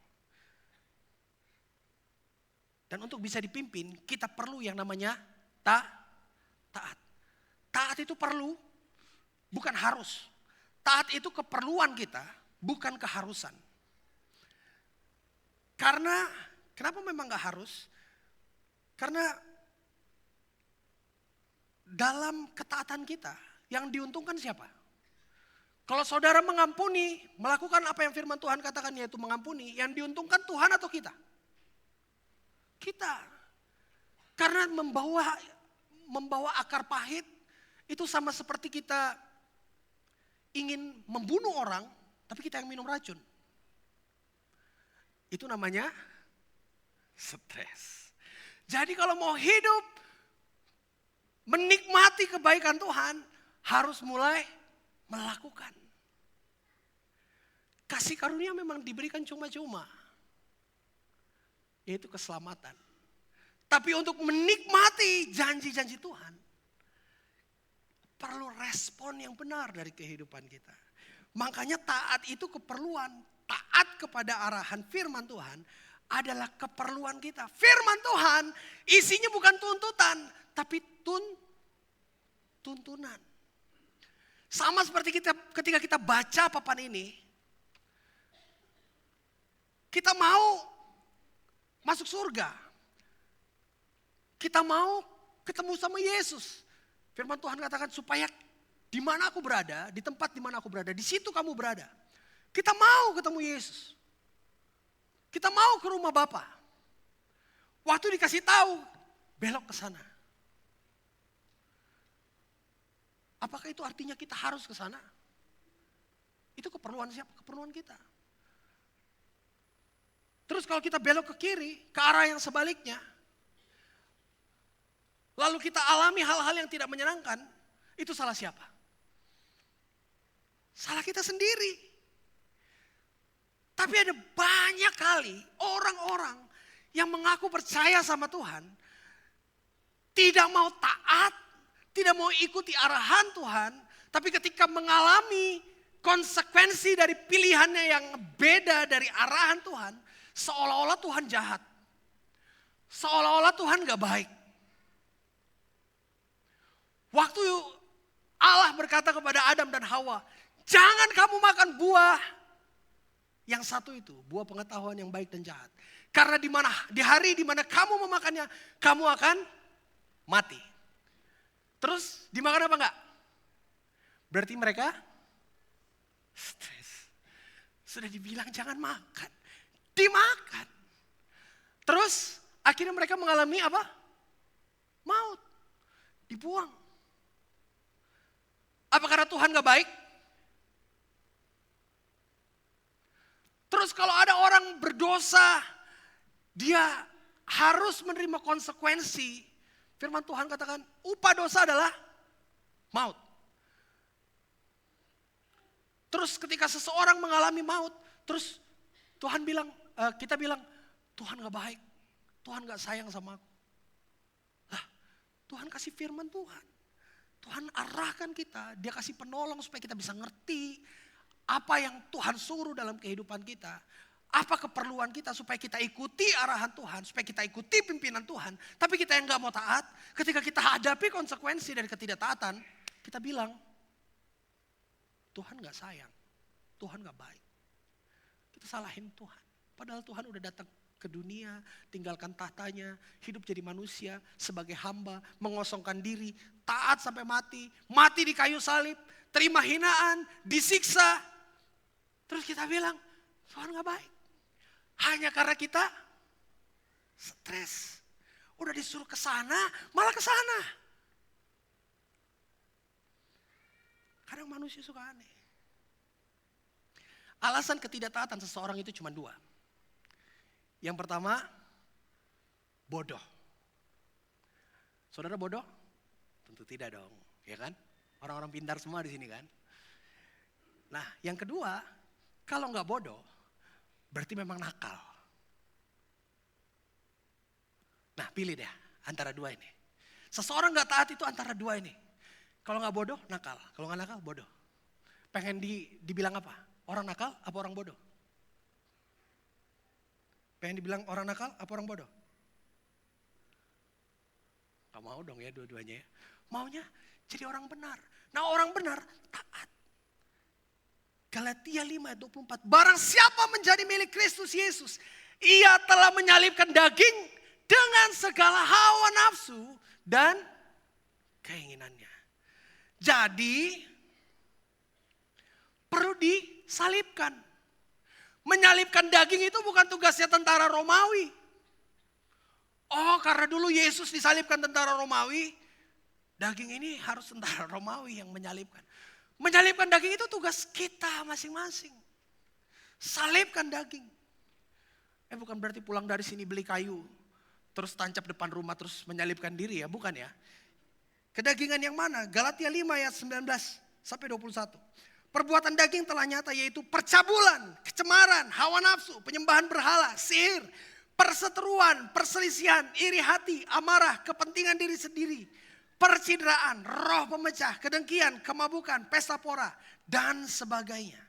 S1: Dan untuk bisa dipimpin, kita perlu yang namanya taat. Taat itu perlu, bukan harus. Taat itu keperluan kita, bukan keharusan. Karena, kenapa memang gak harus? Karena dalam ketaatan kita, yang diuntungkan siapa? Kalau saudara mengampuni, melakukan apa yang firman Tuhan katakan yaitu mengampuni, yang diuntungkan Tuhan atau kita? Kita. Karena membawa akar pahit itu sama seperti kita ingin membunuh orang, tapi kita yang minum racun. Itu namanya stres. Jadi kalau mau hidup menikmati kebaikan Tuhan, harus mulai melakukan. Kasih karunia memang diberikan cuma-cuma, yaitu keselamatan. Tapi untuk menikmati janji-janji Tuhan, perlu respon yang benar dari kehidupan kita. Makanya taat itu keperluan. Taat kepada arahan firman Tuhan adalah keperluan kita. Firman Tuhan isinya bukan tuntutan, tapi tuntunan. Sama seperti ketika kita baca papan ini, kita mau masuk surga. Kita mau ketemu sama Yesus. Firman Tuhan katakan supaya di mana aku berada, di tempat di mana aku berada, di situ kamu berada. Kita mau ketemu Yesus. Kita mau ke rumah Bapa. Waktu dikasih tahu, belok ke sana. Apakah itu artinya kita harus ke sana? Itu keperluan siapa? Keperluan kita. Terus kalau kita belok ke kiri, ke arah yang sebaliknya, lalu kita alami hal-hal yang tidak menyenangkan, itu salah siapa? Salah kita sendiri. Tapi ada banyak kali orang-orang yang mengaku percaya sama Tuhan, tidak mau taat, tidak mau ikuti arahan Tuhan, tapi ketika mengalami konsekuensi dari pilihannya yang beda dari arahan Tuhan, seolah-olah Tuhan jahat. Seolah-olah Tuhan gak baik. Waktu Allah berkata kepada Adam dan Hawa, jangan kamu makan buah yang satu itu, buah pengetahuan yang baik dan jahat. Karena di hari di mana kamu memakannya, kamu akan mati. Terus dimakan apa enggak? Berarti mereka stres. Sudah dibilang jangan makan, dimakan. Terus akhirnya mereka mengalami apa? Maut, dibuang. Apa karena Tuhan gak baik? Terus kalau ada orang berdosa, dia harus menerima konsekuensi. Firman Tuhan katakan, upah dosa adalah maut. Terus ketika seseorang mengalami maut, terus Tuhan bilang, kita bilang, Tuhan gak baik, Tuhan gak sayang sama aku. Lah, Tuhan kasih firman Tuhan. Tuhan arahkan kita, dia kasih penolong supaya kita bisa ngerti apa yang Tuhan suruh dalam kehidupan kita. Apa keperluan kita supaya kita ikuti arahan Tuhan, supaya kita ikuti pimpinan Tuhan. Tapi kita yang gak mau taat, ketika kita hadapi konsekuensi dari ketidaktaatan, kita bilang, Tuhan gak sayang, Tuhan gak baik. Kita salahin Tuhan. Padahal Tuhan udah datang ke dunia, tinggalkan tahtanya, hidup jadi manusia sebagai hamba, mengosongkan diri, taat sampai mati, mati di kayu salib, terima hinaan, disiksa. Terus kita bilang, Tuhan gak baik. Hanya karena kita stres. Udah disuruh ke sana, malah ke sana. Kadang manusia suka aneh. Alasan ketidaktaatan seseorang itu cuma dua. Yang pertama, bodoh. Saudara bodoh? Tentu tidak dong, ya kan? Orang-orang pintar semua di sini kan? Nah, yang kedua, kalau nggak bodoh, berarti memang nakal. Nah, pilih deh antara dua ini. Seseorang gak taat itu antara dua ini. Kalau gak bodoh, nakal. Kalau gak nakal, bodoh. Pengen dibilang apa? Orang nakal apa orang bodoh? Pengen dibilang orang nakal apa orang bodoh? Gak mau dong ya dua-duanya ya. Maunya jadi orang benar. Nah, orang benar taat. Galatia 5 ayat 24. Barang siapa menjadi milik Kristus Yesus, ia telah menyalibkan daging dengan segala hawa nafsu dan keinginannya. Jadi perlu disalibkan. Menyalibkan daging itu bukan tugasnya tentara Romawi. Oh, karena dulu Yesus disalibkan tentara Romawi, daging ini harus tentara Romawi yang menyalibkan. Menyalibkan daging itu tugas kita masing-masing. Salibkan daging. Bukan berarti pulang dari sini beli kayu, terus tancap depan rumah, terus menyalibkan diri ya, bukan ya. Kedagingan yang mana? Galatia 5 ayat 19 sampai 21. Perbuatan daging telah nyata, yaitu percabulan, kecemaran, hawa nafsu, penyembahan berhala, sihir, perseteruan, perselisihan, iri hati, amarah, kepentingan diri sendiri, percideraan, roh pemecah, kedengkian, kemabukan, pesta pora, dan sebagainya.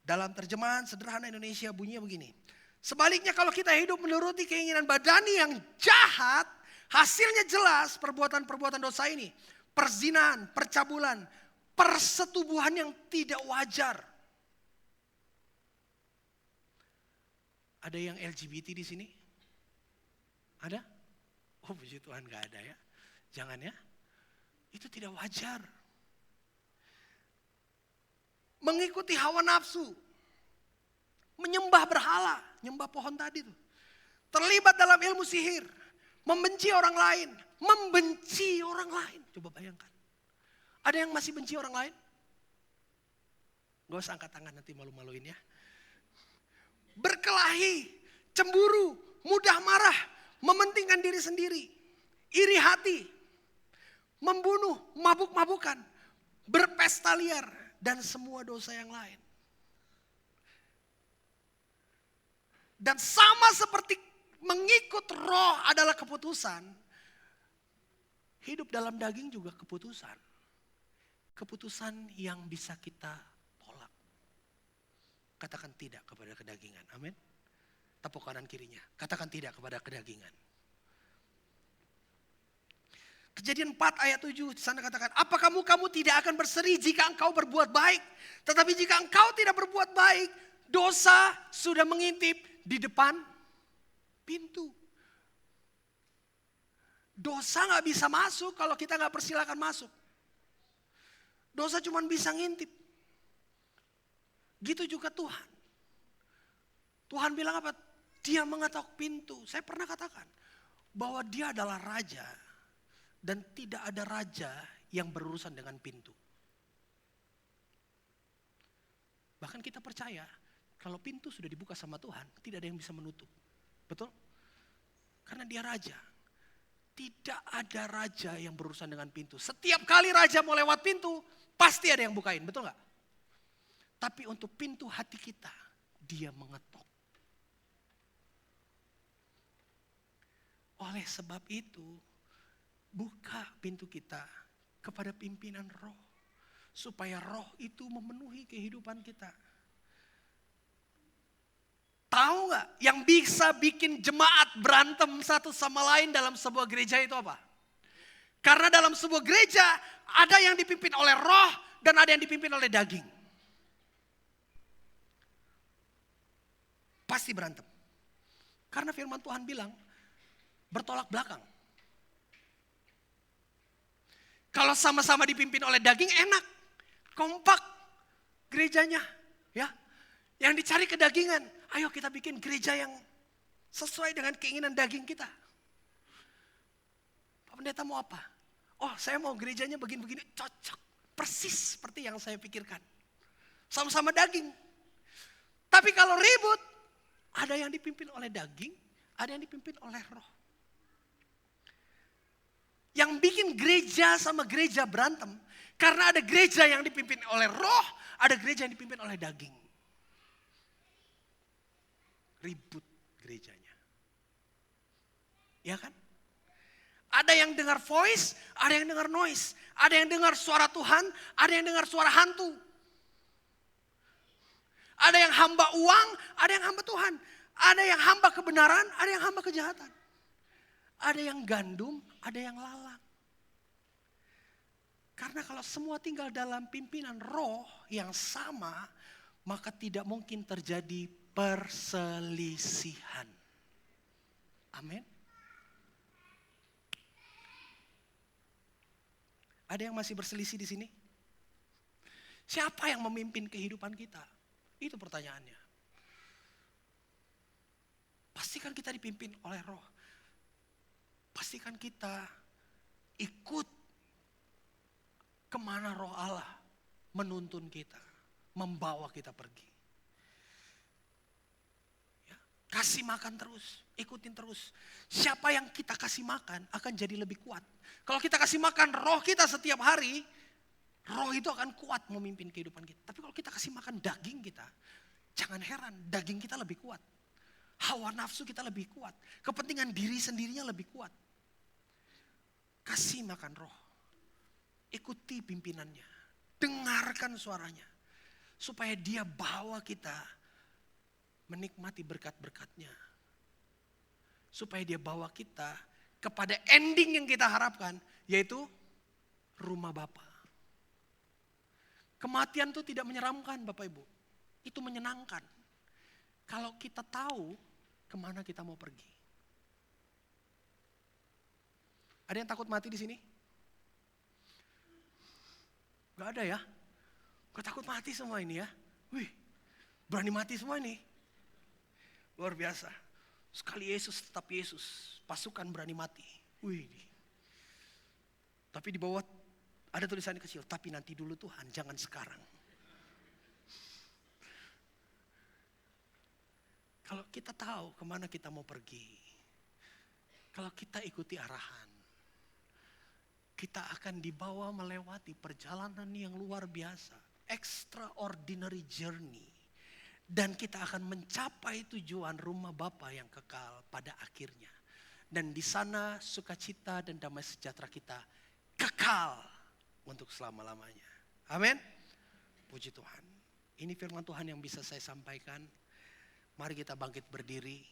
S1: Dalam terjemahan sederhana Indonesia bunyinya begini. Sebaliknya kalau kita hidup menuruti keinginan badani yang jahat, hasilnya jelas perbuatan-perbuatan dosa ini. Perzinahan, percabulan, persetubuhan yang tidak wajar. Ada yang LGBT di sini? Ada? Oh, puji Tuhan gak ada ya. Jangan ya. Itu tidak wajar. Mengikuti hawa nafsu. Menyembah berhala. Nyembah pohon tadi tuh. Terlibat dalam ilmu sihir. Membenci orang lain. Membenci orang lain. Coba bayangkan. Ada yang masih benci orang lain? Gak usah angkat tangan, nanti malu-maluin ya. Berkelahi, cemburu, mudah marah, mementingkan diri sendiri, iri hati, membunuh, mabuk-mabukan, berpesta liar, dan semua dosa yang lain. Dan sama seperti mengikut roh adalah keputusan, hidup dalam daging juga keputusan. Keputusan yang bisa kita tolak. Katakan tidak kepada kedagingan. Amin. Tepuk kanan kirinya. Katakan tidak kepada kedagingan. Kejadian 4 ayat 7 di sana katakan, apa kamu tidak akan berseri jika engkau berbuat baik? Tetapi jika engkau tidak berbuat baik, dosa sudah mengintip di depan pintu. Dosa gak bisa masuk kalau kita gak persilakan masuk. Dosa cuma bisa ngintip. Gitu juga Tuhan. Tuhan bilang apa? Dia mengetok pintu. Saya pernah katakan bahwa dia adalah raja. Dan tidak ada raja yang berurusan dengan pintu. Bahkan kita percaya kalau pintu sudah dibuka sama Tuhan, tidak ada yang bisa menutup. Betul? Karena dia raja. Tidak ada raja yang berurusan dengan pintu. Setiap kali raja mau lewat pintu, pasti ada yang bukain, betul gak? Tapi untuk pintu hati kita, dia mengetok. Oleh sebab itu, buka pintu kita kepada pimpinan roh. Supaya roh itu memenuhi kehidupan kita. Tahu gak yang bisa bikin jemaat berantem satu sama lain dalam sebuah gereja itu apa? Karena dalam sebuah gereja ada yang dipimpin oleh roh dan ada yang dipimpin oleh daging. Pasti berantem. Karena firman Tuhan bilang bertolak belakang. Kalau sama-sama dipimpin oleh daging enak, kompak gerejanya, ya. Yang dicari kedagingan, ayo kita bikin gereja yang sesuai dengan keinginan daging kita. Pak Pendeta mau apa? Oh, saya mau gerejanya begini-begini, cocok. Persis seperti yang saya pikirkan. Sama-sama daging. Tapi kalau ribut, ada yang dipimpin oleh daging, ada yang dipimpin oleh roh. Yang bikin gereja sama gereja berantem, karena ada gereja yang dipimpin oleh roh, ada gereja yang dipimpin oleh daging. Ribut gerejanya. Ya kan? Ada yang dengar voice, ada yang dengar noise. Ada yang dengar suara Tuhan, ada yang dengar suara hantu. Ada yang hamba uang, ada yang hamba Tuhan. Ada yang hamba kebenaran, ada yang hamba kejahatan. Ada yang gandum, ada yang lalang. Karena kalau semua tinggal dalam pimpinan roh yang sama, maka tidak mungkin terjadi perselisihan. Amin. Ada yang masih berselisih di sini? Siapa yang memimpin kehidupan kita? Itu pertanyaannya. Pastikan kita dipimpin oleh roh. Pastikan kita ikut kemana roh Allah menuntun kita, membawa kita pergi. Ya, kasih makan terus, ikutin terus. Siapa yang kita kasih makan akan jadi lebih kuat. Kalau kita kasih makan roh kita setiap hari, roh itu akan kuat memimpin kehidupan kita. Tapi kalau kita kasih makan daging kita, jangan heran daging kita lebih kuat. Hawa nafsu kita lebih kuat. Kepentingan diri sendirinya lebih kuat. Kasih makan roh. Ikuti pimpinannya. Dengarkan suaranya. Supaya dia bawa kita menikmati berkat-berkatnya. Supaya dia bawa kita kepada ending yang kita harapkan. Yaitu rumah Bapa. Kematian itu tidak menyeramkan Bapak Ibu. Itu menyenangkan. Kalau kita tahu kemana kita mau pergi. Ada yang takut mati di sini? Gak ada ya? Gak takut mati semua ini ya? Wih, berani mati semua ini. Luar biasa. Sekali Yesus tetap Yesus. Pasukan berani mati. Wih. Tapi di bawah ada tulisan kecil. Tapi nanti dulu Tuhan, jangan sekarang. Kalau kita tahu kemana kita mau pergi. Kalau kita ikuti arahan. Kita akan dibawa melewati perjalanan yang luar biasa. Extraordinary journey. Dan kita akan mencapai tujuan rumah Bapa yang kekal pada akhirnya. Dan di sana sukacita dan damai sejahtera kita kekal untuk selama-lamanya. Amin. Puji Tuhan. Ini firman Tuhan yang bisa saya sampaikan. Mari kita bangkit berdiri.